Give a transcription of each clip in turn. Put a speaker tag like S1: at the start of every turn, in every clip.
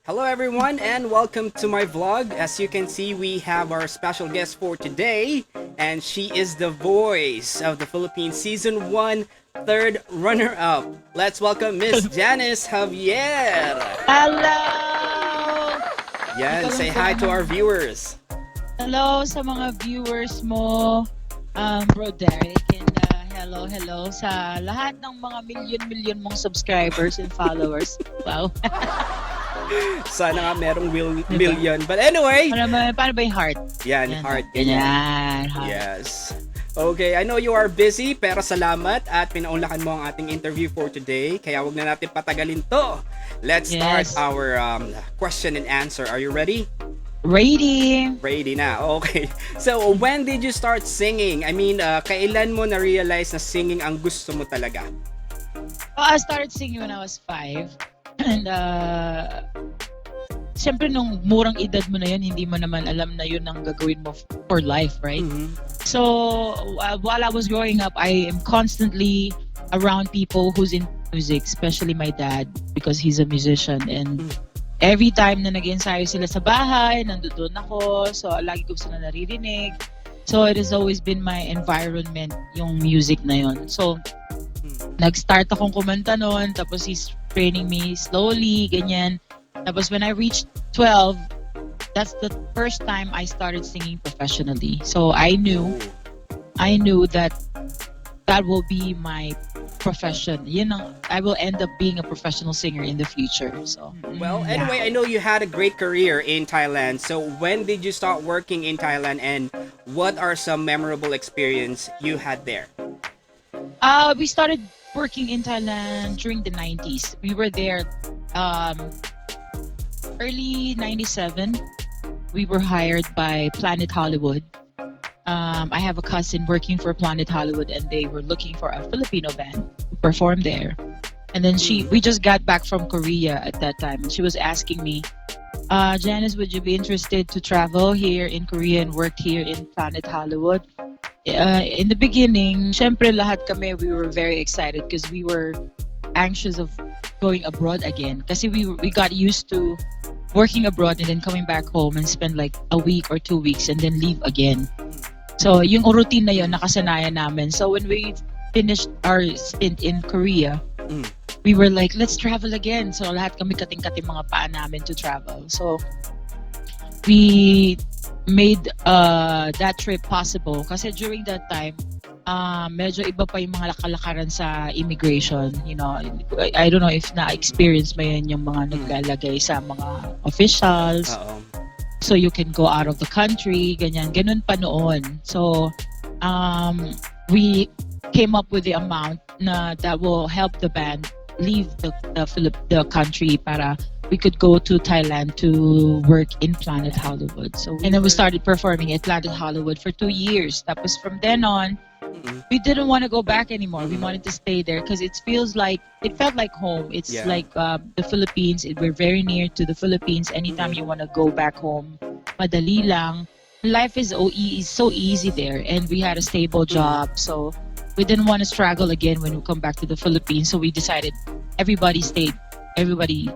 S1: Hello everyone and welcome to my vlog. As you can see, we have our special guest for today and she is the voice of the Philippines Season 1 third runner-up. Let's welcome Miss Janice Javier.
S2: Hello!
S1: Yan, say hi to our viewers.
S2: Hello sa mga viewers mo, Bro Derek, and hello sa lahat ng mga milyon mong subscribers and followers. Wow.
S1: Sana nga merong million. But anyway,
S2: paano ba yung heart?
S1: yan, heart.
S2: Ganyan. Heart.
S1: Yes. Okay, I know you are busy pero salamat at pinaunlakan mo ang ating interview for today. Kaya wag na natin patagalin to. Let's start our question and answer. Are you ready?
S2: Ready.
S1: Ready na. Okay. So, when did you start singing? I mean, kailan mo na-realize na singing ang gusto mo talaga?
S2: I started singing when I was 5. And siyempre nung murang edad mo na yun, hindi mo naman alam na yun ang gagawin mo for life, right?
S1: Mm-hmm.
S2: So while I was growing up, I am constantly around people who's in music, especially my dad because he's a musician. And every time na nag-ensayo sila sa bahay, nandoon ako. So lagi ko sila naririnig. So it has always been my environment, yung music na yun. So nag-start akong kumanta noon, tapos he's training me slowly, ganyan. Tapos when I reached 12, that's the first time I started singing professionally. So I knew that will be my profession. You know, I will end up being a professional singer in the future. So
S1: well, anyway, I know you had a great career in Thailand. So when did you start working in Thailand and what are some memorable experience you had there?
S2: We started working in Thailand during the 90s. We were there early 97. We were hired by Planet Hollywood. I have a cousin working for Planet Hollywood and they were looking for a Filipino band to perform there. And then we just got back from Korea at that time and she was asking me, Janice, would you be interested to travel here in Korea and work here in Planet Hollywood? In the beginning, syempre lahat kami, we were very excited because we were anxious of going abroad again. Kasi we got used to working abroad and then coming back home and spend like a week or 2 weeks and then leave again. So yung routine na yun, nakasanayan namin. So when we finished our stint in Korea, we were like, let's travel again. So lahat kami kating-kating mga paa namin to travel. So we made that trip possible kasi during that time medyo iba pa yung mga kalakaran sa immigration, you know. I don't know if na-experience mo yun yung mga naglalagay sa mga officials. So you can go out of the country, ganun pa noon. So we came up with the amount na that will help the band leave the country para we could go to Thailand to work in Planet Hollywood. And then we started performing at Planet Hollywood for 2 years. Tapos from then on, we didn't want to go back anymore. We wanted to stay there because it felt like home. It's like the Philippines. We're very near to the Philippines. Anytime you want to go back home, madali lang. Life is so easy there, and we had a stable job. So we didn't want to struggle again when we come back to the Philippines. So we decided everybody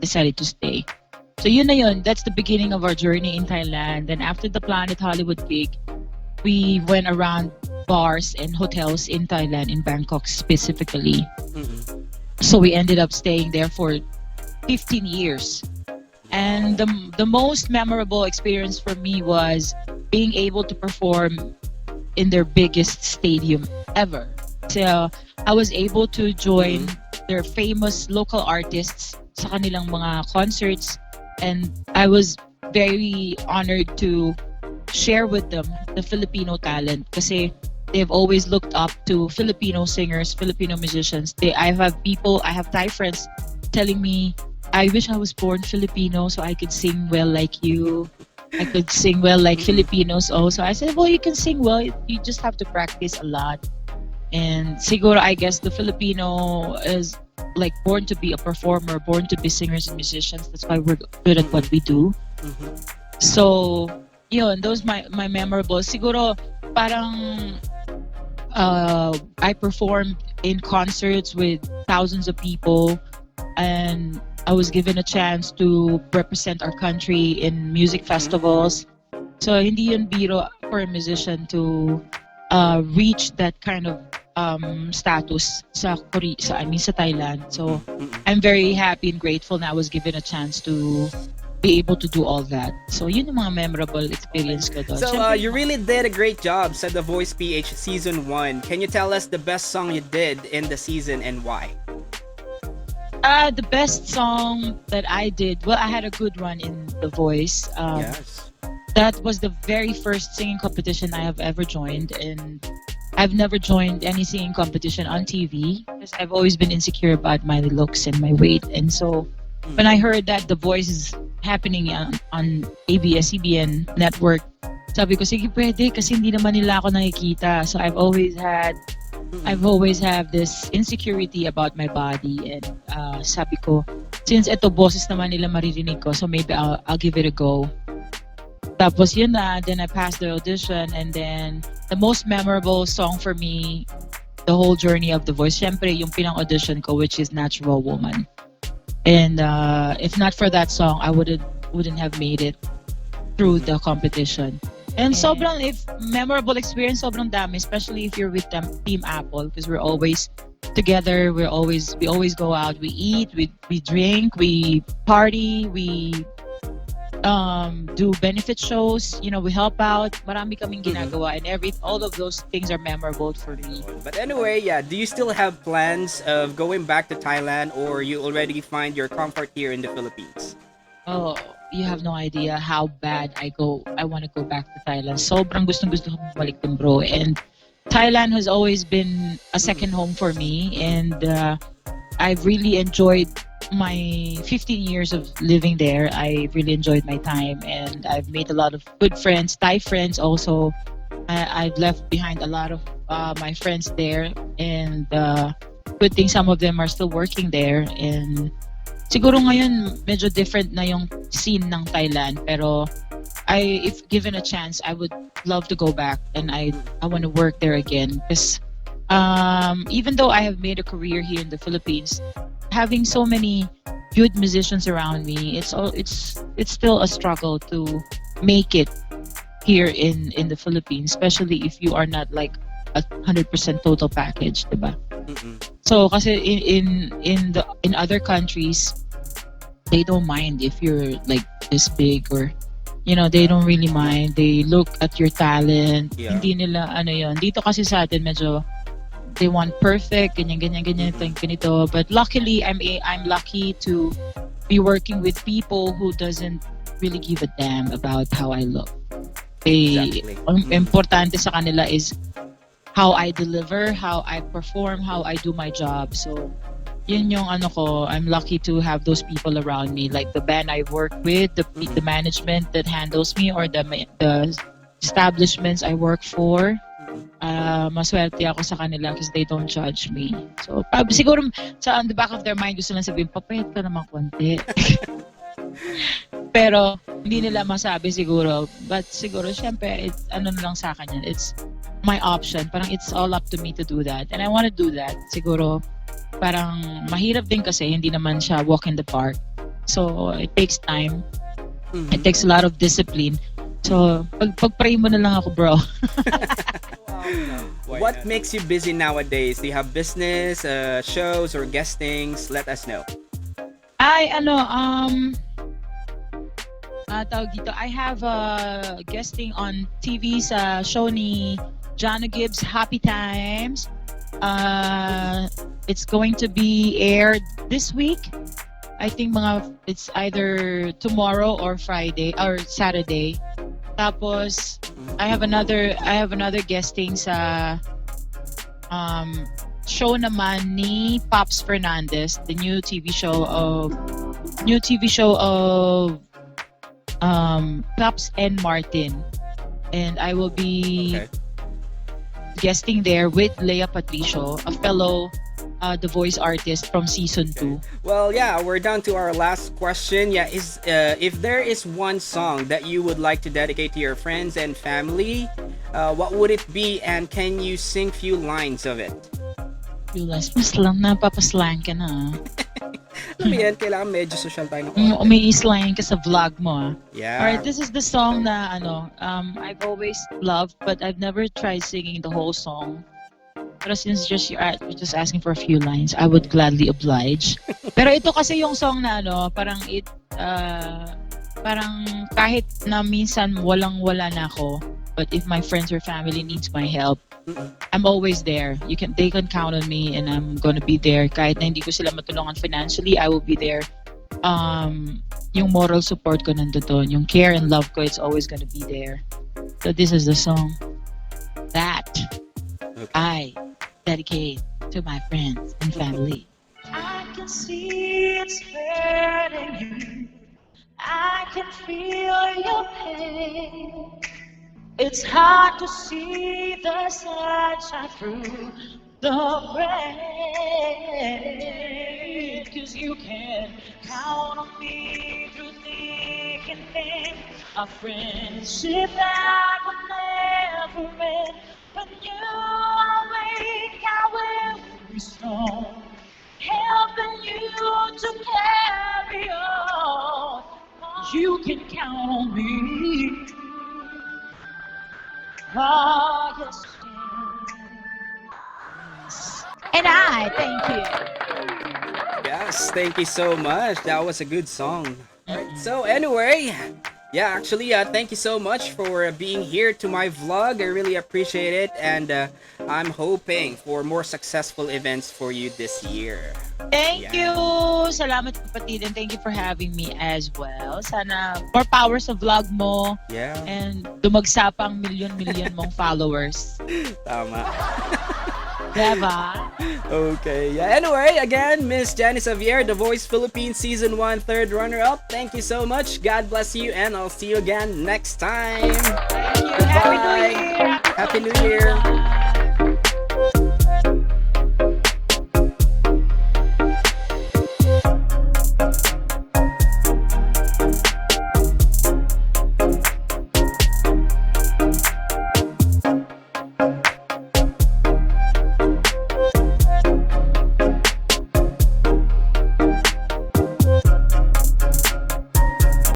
S2: decided to stay. So yun na yun. That's the beginning of our journey in Thailand. And after the Planet Hollywood gig, we went around bars and hotels in Thailand, in Bangkok specifically. So we ended up staying there for 15 years. And the most memorable experience for me was being able to perform in their biggest stadium ever. So I was able to join their famous local artists sa kanilang mga concerts, and I was very honored to share with them the Filipino talent kasi they've always looked up to Filipino singers, Filipino musicians. I have Thai friends telling me, I wish I was born Filipino so I could sing well like you. I could sing well like Filipinos also. I said, well, you can sing well. You just have to practice a lot. And siguro, I guess the Filipino is like born to be a performer, born to be singers and musicians. That's why we're good at what we do. So, yun, those my memorable. Siguro, parang I performed in concerts with thousands of people. and I was given a chance to represent our country in music festivals. So hindi yun biro for a musician to reach that kind of status sa Thailand. So I'm very happy and grateful that I was given a chance to be able to do all that. So yun yung mga memorable experience ko doon.
S1: So
S2: Siyempre,
S1: you really did a great job sa The Voice PH Season 1. Can you tell us the best song you did in the season and why?
S2: the best song that I did, well, I had a good run in The Voice.
S1: Yes.
S2: That was the very first singing competition I have ever joined, and I've never joined any singing competition on TV because I've always been insecure about my looks and my weight. And so when I heard that The Voice is happening on ABS-CBN network, sabi ko, sige pwede kasi hindi naman nila ako nakikita. So I've always had this insecurity about my body, and sabi ko, since eto boses naman nila maririnig ko, so maybe I'll give it a go. Tapos yun na, then I passed the audition, and then the most memorable song for me, the whole journey of The Voice, syempre yung pinang-audition ko, which is Natural Woman. And if not for that song, I wouldn't have made it through the competition. And sobrang, if memorable experience, sobrang dami, especially if you're with Team Apple, because we're always together, we always go out, we eat, we drink, we party, we do benefit shows, we help out, marami kaming ginagawa, and all of those things are memorable for me.
S1: But anyway, yeah, do you still have plans of going back to Thailand, or you already find your comfort here in the Philippines?
S2: Oh, you have no idea how bad I want to go back to Thailand. Sobrang gustong-gusto kong bumalik din, bro. And Thailand has always been a second home for me, and I've really enjoyed my 15 years of living there. I really enjoyed my time, and I've made a lot of good friends, Thai friends also. I've left behind a lot of my friends there, and good thing some of them are still working there. And siguro ngayon medyo different na yung scene ng Thailand, pero if given a chance, I would love to go back, and I want to work there again, because even though I have made a career here in the Philippines, having so many good musicians around me, it's still a struggle to make it here in the Philippines, especially if you are not like a 100% total package, diba? So kasi in other countries, they don't mind if you're like this big, or they don't really mind. They look at your talent.
S1: Yeah.
S2: Hindi nila yon. Dito kasi sa atin medyo they want perfect, ganyan, ganito. But luckily, I'm lucky to be working with people who doesn't really give a damn about how I look.
S1: Exactly.
S2: Importante sa kanila is how I deliver, how I perform, how I do my job. So, yun yung ko. I'm lucky to have those people around me, like the band I work with, the management that handles me, or the establishments I work for. Maswerte ako sa kanila because they don't judge me. So, siguro on the back of their mind, gusto lang sabihin, papayat ka naman konti. Pero, hindi nila masabi siguro. But siguro, syempre, na lang sa akin yan. It's my option. Parang it's all up to me to do that. And I want to do that. Siguro, parang mahirap din kasi, hindi naman siya walk in the park. So, it takes time. It takes a lot of discipline. So, pag-pray mo na lang ako, bro.
S1: What makes you busy nowadays? Do you have business, shows, or guestings? Let us know.
S2: Tawag dito, I have guesting on TV sa show ni Jana Gibbs, Happy Times. It's going to be aired this week. I think it's either tomorrow or Friday or Saturday. Tapos I have another guesting sa show naman ni Pops Fernandez, the new TV show of Pops and Martin, and I will be guesting there with Lea Patricio, a fellow The Voice artist from season 2.
S1: Well, yeah, we're down to our last question. Yeah, if there is one song that you would like to dedicate to your friends and family, what would it be, and can you sing few lines of it?
S2: Few lines, mas lang napapaslang ka na.
S1: Alam mo yan, kailangan medyo social tayo ng
S2: Umi-slime ka sa vlog mo, ah.
S1: Yeah.
S2: Alright, this is the song na I've always loved, but I've never tried singing the whole song. Pero since you're just asking for a few lines, I would gladly oblige. Pero ito kasi yung song na parang kahit na minsan walang-wala na ako, but if my friends or family needs my help, I'm always there. They can count on me, and I'm gonna be there. Kahit na hindi ko sila matulungan financially, I will be there. Yung moral support ko nandoon, yung care and love ko, it's always gonna be there. So this is the song that I dedicate to my friends and family. I can see it's hurting you. I can feel your pain. It's hard to see the sunshine through the rain. 'Cause you can count on me through thick and thin. A friendship that will never end. When you are weak, I will be strong, helping you to carry on. You can count on me. Oh, yes, you can. And I thank you.
S1: Yes, thank you so much. That was a good song. Alright, so anyway, yeah, actually, thank you so much for being here to my vlog. I really appreciate it, and I'm hoping for more successful events for you this year.
S2: Thank you! Salamat kapatid, and thank you for having me as well. Sana more power sa vlog mo.
S1: Yeah.
S2: And dumagsa pa ang million mong followers.
S1: Tama.
S2: Diba?
S1: Okay. Yeah. Anyway, again, Miss Janice Javier, The Voice Philippines Season 1 third runner-up. Thank you so much. God bless you, and I'll see you again next time.
S2: Thank you.
S1: Goodbye.
S2: Happy New Year!
S1: Happy New Year.